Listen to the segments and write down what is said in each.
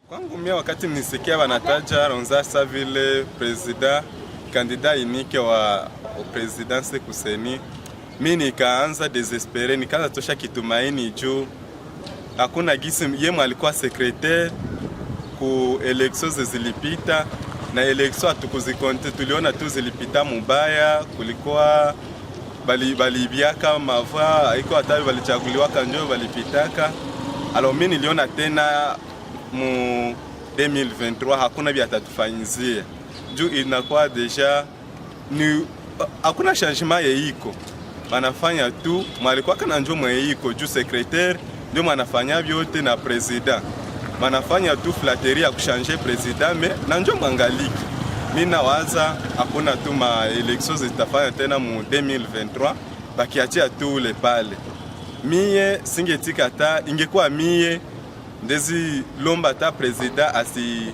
Kwangu mimi wakati nisikia wanataja Ronzar sa vile president kandida inike wa presidence kuseni, mimi nikaanza desespere, nikaanza tosha kitumaini juu hakuna gisi yeye alikuwa secretaire ku elections zilipita na elections hatukuzikonte, tuliona tu zilipita mubaya, kulikuwa balibiaka mava haiko hata balichaguliwa kanjo balipitaka. Alors mimi niliona tena mu 2023 hakuna vya tatufanyizia juu inakuwa deja ni hakuna changement yeiko, wanafanya tu mwalikuwa kana njo mweiko juu secretaire ndio manafanya vyote na president manafanya tu flatterie ya kuchanger president me na njo mwangaliki. Mimi nawaza hakuna tu ma elections zitafanya tena mu 2023 bakiachia tu ule pale. Mie singetika ta ingekuwa mie ndezi lomba ta president asi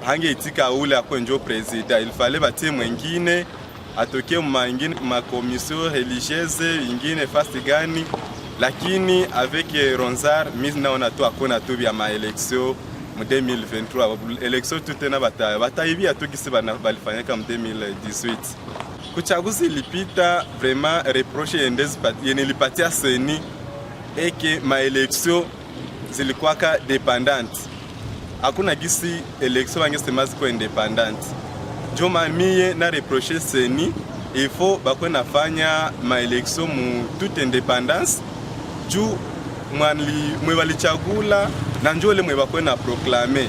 hange itika ule akwenjo president, il fallait batie mwingine atoke ma commission religieuse ingine fasti gani, lakini avec Ronzar mimi naona tu hakuna tu vya ma election mu 2023 election tu tena bataibia tu kisi balifanyika mu 2018. Kuchaguzi ilipita vraiment reproche yenilipatia seni eke ma election zilikuwa ka dependant. Hakuna gisi election wangesema ziko independent. Joma mie na reproche seni il faut bakwe nafanya ma election mu toute independance juu mwe walichagula na njole mwe bakwe na proclamer.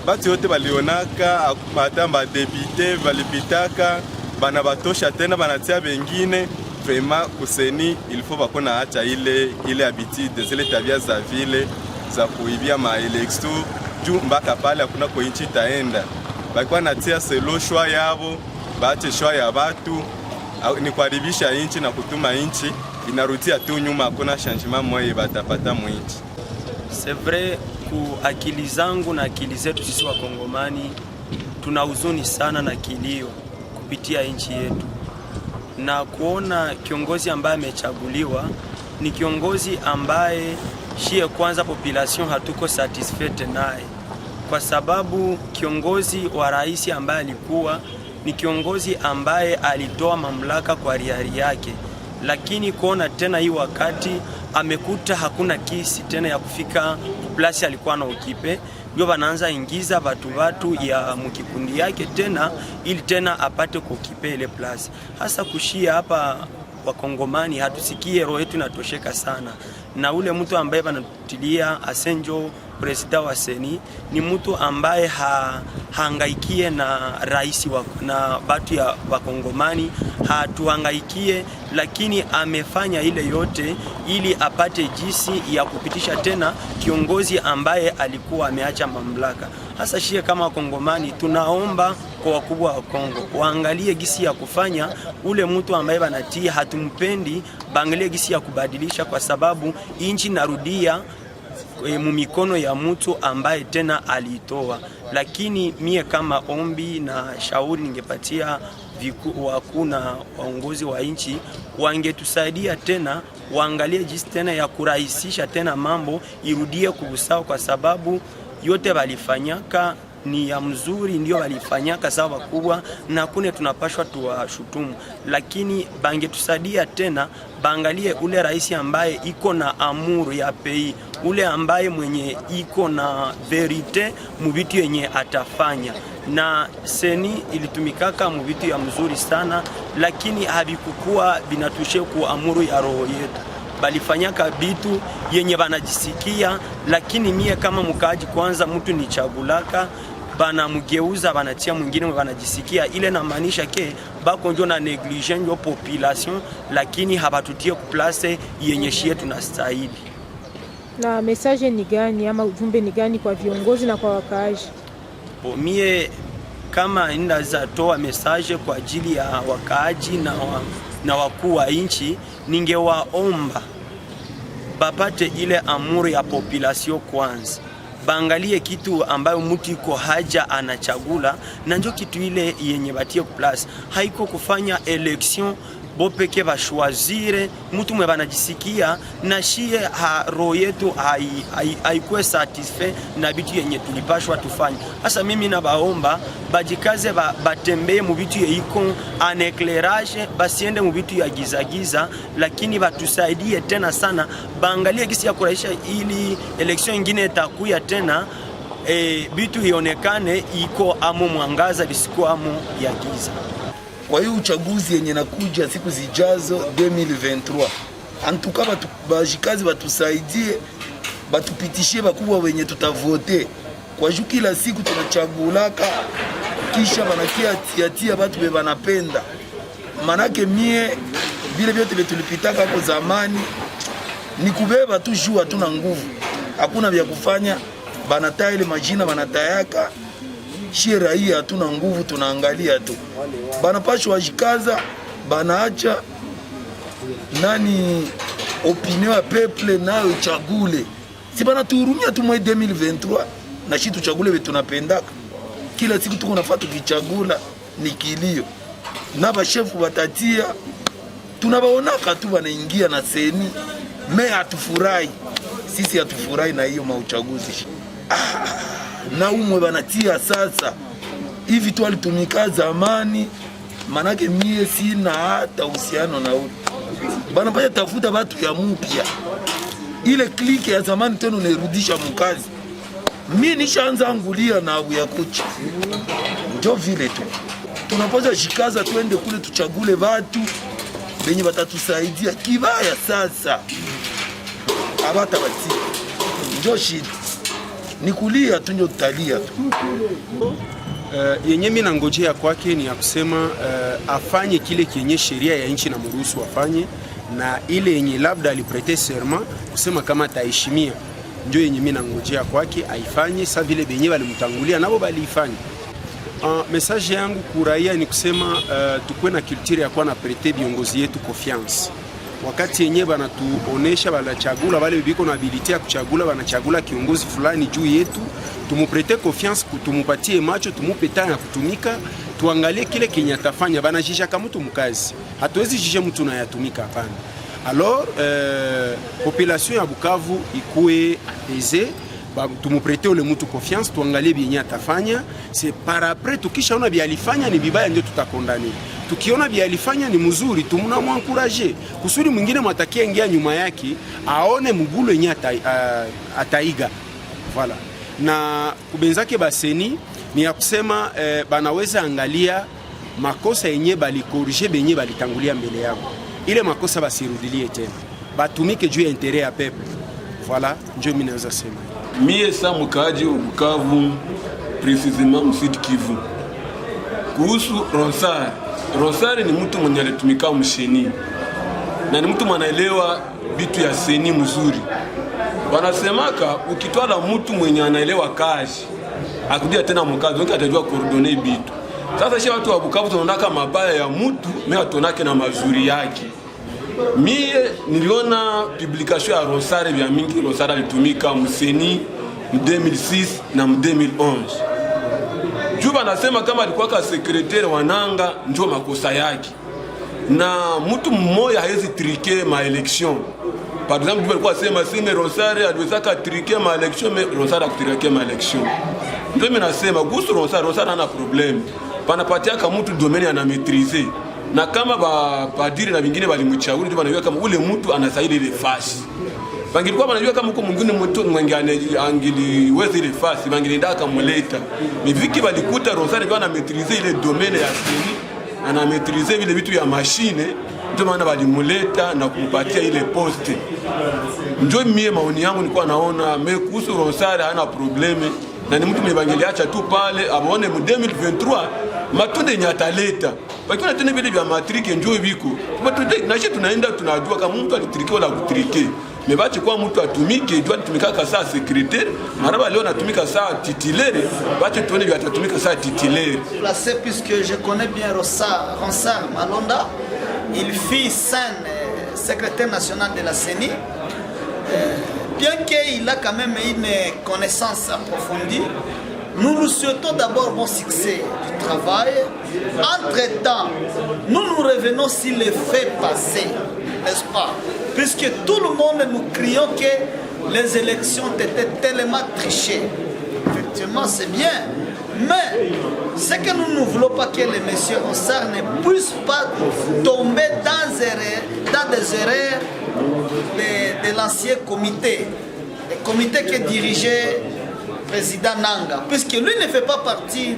Batu yote balionaka hata ba député balipitaka bana batosha tena banatia bengine. Vraiment kuseni il faut bakwe na acha ile habitude zile tabia za vile za kuibia ma election juu mpaka pale hakuna kwa inchi taenda. Bakwa natia selo shwa yabo baache shwa ya batu ni kuharibisha inchi na kutuma inchi inarudia tu nyuma, hakuna changement moyo batapata mwinchi. C'est vrai ku akili zangu na akili zetu sisi wa Kongomani tuna huzuni sana na kilio kupitia inchi yetu, na kuona kiongozi ambaye amechaguliwa ni kiongozi ambaye shie kwanza population hatuko satisfied naye, kwa sababu kiongozi wa rais ambaye alikuwa ni kiongozi ambaye alitoa mamlaka kwa hiari yake, lakini kuona tena hii wakati amekuta hakuna kisi tena ya kufika place alikuwa na ukipe, ndio wanaanza ingiza watu ya mkikundi yake tena ili tena apate kukipe ile place. Hasa kushia hapa Wakongomani hatusikie, roho yetu inatosheka sana na ule mtu ambaye banatutilia asenjo president wa seni ni mtu ambaye hangaikie na rais na batu ya Wakongomani, hatuhangaikie, lakini amefanya ile yote ili apate jinsi ya kupitisha tena kiongozi ambaye alikuwa ameacha mamlaka. Hasa shie kama Wakongomani tunaomba kwa wakubwa wa Kongo waangalie gisi ya kufanya ule mtu ambaye banatia hatumpendi, baangalie gisi ya kubadilisha, kwa sababu inchi narudia mumikono ya mtu ambaye tena alitoa. Lakini mie kama ombi na shauri ningepatia wakuu na waongozi wa inchi wangetusaidia tena, waangalie jinsi tena ya kurahisisha tena mambo irudie kusawa, kwa sababu yote walifanyaka ni ya mzuri, ndio walifanyaka sawa wakubwa na kune tunapashwa tuwashutumu, lakini bangetusaidia tena baangalie ule rais ambaye iko na amuru ya pei, ule ambaye mwenye iko na verite mubitu yenye atafanya. Na seni ilitumikaka mubitu ya mzuri sana, lakini habikukua binatushe ku amuru ya roho yetu, balifanyaka bitu yenye banajisikia. Lakini mie kama mkaaji kwanza mtu ni chagulaka bana mugeuza banatia mwingine wanajisikia, ile na maanisha ke bako njo na negligence yo population, lakini habatutie ku place yenye shie tunastahili. Na message ni gani ama ujumbe ni gani kwa viongozi na kwa wakaaji? Mie kama inaweza toa message kwa ajili ya wakaaji na wakuu wa inchi, ningewaomba bapate ile amuri ya population kwanza, baangalie kitu ambayo mtu iko haja anachagula, na njo kitu ile yenye batie ku place. Haiko kufanya election bo peke bashwazire mtu mwe banajisikia na shie roho yetu haikuwe satisfait na bitu yenye tulipashwa tufanye. Sasa mimi nabaomba bajikaze batembee mu bitu yeiko en éclairage, basiende mu bitu ya giza, lakini batusaidie tena sana, baangalie gisi ya kurahisha ili election nyingine itakuya tena bitu ionekane iko amo mwangaza bisiko amo ya giza. Kwa hiyo uchaguzi yenye nakuja siku zijazo 2023, antuka bajikazi batusaidie, batupitishie bakubwa wenye tutavote. Kwa juu kila siku tunachagulaka kisha banakia tia batu be banapenda. Manake mie vile vyote tulipitaka hapo zamani ni kubeba tu juu hatuna nguvu. Hakuna vya kufanya, banataya ile majina banatayaka. Shie raia hatuna nguvu, tunaangalia tu. Banapashwa wajikaza, banaacha nani opinion ya peuple nayo ichagule. Si bana tuhurumia tu mwa 2023 na shi tuchagule vitu tunapendaka. Kila siku tuko nafaa tukichagula ni kilio. Na bashefu batatia tunabaonaka tu wanaingia na seni. Me hatufurahi. Sisi hatufurahi na hiyo mauchaguzi. Na umwe banatia sasa hivi tu alitumika zamani, manake mie sina hata uhusiano na ule bana paya tafuta watu ya mpya. Ile kliki ya zamani tena unarudisha mkazi. Mimi nishaanza angulia na abu ya kucha. Ndio vile tu tunapoza jikaza twende kule tuchagule watu wenye watatusaidia kibaya. Sasa abata bati ndio shida ni kulia tu, ndio tutalia tu. Yenye mimi nangojea kwake ni ya kusema afanye kile kienye sheria ya nchi na mruhusu afanye, na ile yenye labda aliprete serment kusema kama ataheshimia, ndio yenye mimi nangojea kwake aifanye. Sasa vile benye walimtangulia nabo balifanya. Message yangu kuraia ni kusema tukue na culture ya kuwa na prete viongozi yetu confiance. Wakati yenye banatuonesha banachagula wale biko na ability ya kuchagula, banachagula kiongozi fulani juu yetu, tumuprete confiance, tumupatie macho, tumupe time ya kutumika, tuangalie kile kenye atafanya. Banajisha kama mtu mkazi, hatuwezi jisha mtu na yatumika, hapana. Alors population ya Bukavu ikue apaisée, tumuprete ule mtu confiance, tuangalie bienye atafanya. C'est par après tukishaona bi alifanya ni bibaya ndio tutakondani. Tukiona bi alifanya ni mzuri, tunamwankuraje kusudi mwingine mwatakia ingia nyuma yake aone mgulo yenye ataiga. Voilà. Na kubenzake baseni ni ya kusema banaweza angalia makosa yenye bali corriger benye balitangulia mbele yao. Ile makosa basirudilie tena. Batumike juu ya intérêt ya peuple. Voilà, ndio mimi naweza sema. Mie sa mkaji Bukavu, precisement Msud Kivu. Kuhusu Ronsard ni mtu mwenye alitumika msheni. Na ni mtu mwanaelewa bitu ya seni mzuri. Wanasemaka ukitwala mtu mwenye anaelewa kazi, akudia tena mkazi, wengi atajua coordonner bitu. Sasa shi watu wa Bukavu tunaonaka mabaya ya mtu, mimi atonake na mazuri yake. Mie niliona publication ya Ronsard vya mingi. Ronsard alitumika mseni 2006 na 2011. Juba nasema kama alikuwa ka secrétaire wananga ndio makosa yake. Na mtu mmoja hawezi triquer ma election. Par exemple, Juba alikuwa sema sime Ronsard aliweza ka triquer ma election, mais Ronsard akutriquer ma election. Ndio mimi nasema kuhusu Ronsard hana problem. Panapatia kama mtu domaine ana maîtriser. Na kama padiri na vingine walimchauri ndio wanajua kama ule mtu anasaidi ile fasi. Bangilikuwa wanajua kama uko mwingine mtu mwingine angiliweza ile fasi, bangilienda akamleta. Miviki walikuta Ronsard ndio ana maîtriser ile domaine ya seni, ana maîtriser vile vitu ya machine, ndio maana walimleta na kumpatia ile poste. Ndio mimi maoni yangu nilikuwa naona kuhusu Ronsard hana probleme, na ni mtu mbangiliacha tu pale aone mu 2023 matunde nyataleta. Bakiona tena vile vya matrike njoo biko. Na sisi tunaenda tunajua kama mtu alitrike wala kutrike. Mebache kwa mtu atumike, jua tumika ka saa secrétaire, maraba leo natumika saa titulaire, bache tuone vya atatumika saa titulaire. Placé puisque je connais bien Ronsard Malonda, il fut secrétaire national de la CENI. Bien qu'il a quand même une connaissance approfondie, Nous lui souhaitons d'abord bon succès du travail. Entre-temps, nous nous revenons sur les faits passés, n'est-ce pas? Puisque tout le monde nous crions que les élections étaient tellement trichées. Effectivement, c'est bien. Mais ce que nous ne voulons pas que les messieurs Ronsard ne puissent pas tomber dans des erreurs de l'ancien comité. Le comité que dirigeait le président Nanga. Puisque lui ne fait pas partie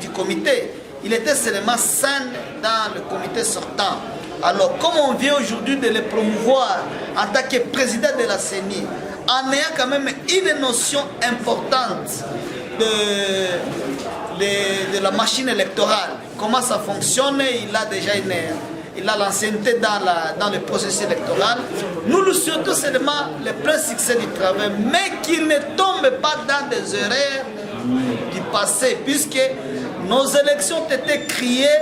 du comité. Il était seulement sain dans le comité sortant. Alors, comme on vient aujourd'hui de le promouvoir en tant que président de la CENI, en ayant quand même une notion importante de la machine électorale, comment ça fonctionne, il a déjà l'ancienneté dans le processus électoral. Nous lui souhaitons seulement le plein succès du travail, mais qu'il ne tombe pas dans des erreurs du passé, puisque nos élections ont été criées,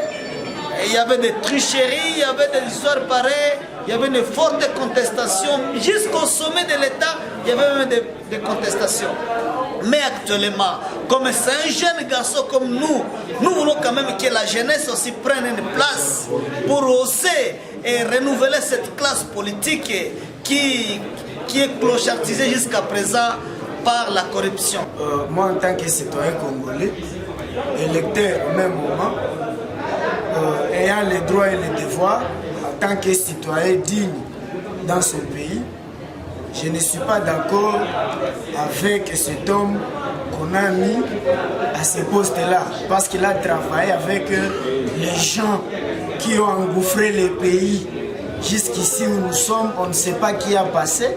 et il y avait des tricheries, il y avait des histoires pareilles, il y avait une forte contestation, jusqu'au sommet de l'État, il y avait même des contestations. Mais actuellement, comme c'est un jeune garçon comme nous voulons quand même que la jeunesse aussi prenne une place pour oser et renouveler cette classe politique qui est clochardisée jusqu'à présent par la corruption. Moi, en tant que citoyen congolais, électeur au même moment, ayant les droits et les devoirs, en tant que citoyen digne dans ce pays, je ne suis pas d'accord avec cet homme qu'on a mis à ce poste-là, parce qu'il a travaillé avec les gens qui ont engouffré le pays jusqu'ici où nous sommes. On ne sait pas qui a passé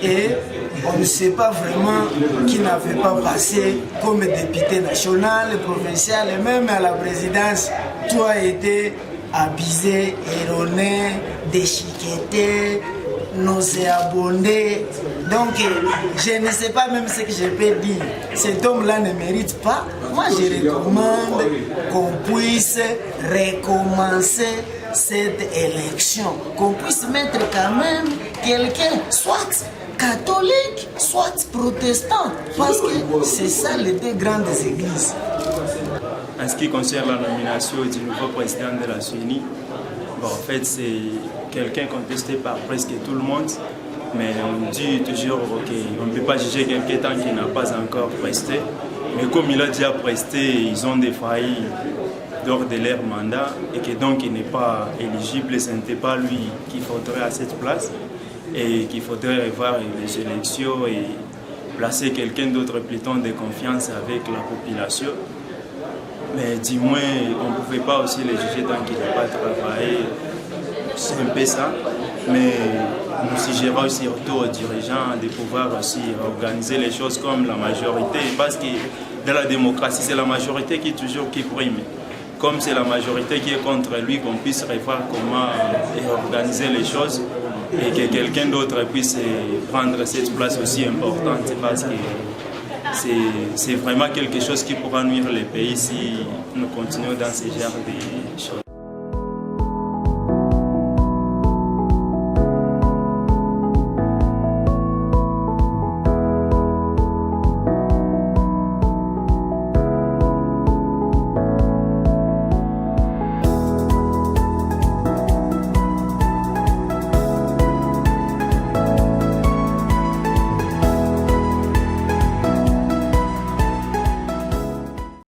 et on ne sait pas vraiment qui n'avait pas passé comme député national, provincial et même à la présidence. Tout a été abusé, erroné, déchiqueté, nauséabondé. Donc je ne sais pas même ce que je peux dire. Cet homme-là ne mérite pas. Moi je recommande qu'on puisse recommencer cette élection, qu'on puisse mettre quand même quelqu'un, soit catholique, soit protestant, parce que c'est ça les deux grandes églises. En ce qui concerne la nomination du nouveau président de la CENI, bon, en fait c'est quelqu'un contesté par presque tout le monde, mais on dit toujours qu'on ne peut pas juger quelqu'un tant qu'il n'a pas encore presté. Mais comme il a déjà presté, ils ont défailli lors de leur mandat et que donc il n'est pas éligible, ce n'était pas lui qu'il faudrait à cette place et qu'il faudrait revoir les élections et placer quelqu'un d'autre plutôt de confiance avec la population. Mais du moins, on ne pouvait pas aussi les juger tant qu'il n'a pas travaillé. C'est un peu ça. Mais nous suggérons surtout aux dirigeants de pouvoir aussi organiser les choses comme la majorité. Parce que dans la démocratie, c'est la majorité qui prime. Comme c'est la majorité qui est contre lui, qu'on puisse revoir comment organiser les choses et que quelqu'un d'autre puisse prendre cette place aussi importante. Parce que c'est vraiment quelque chose qui pourra nuire le pays si nous continuons dans ce genre de choses.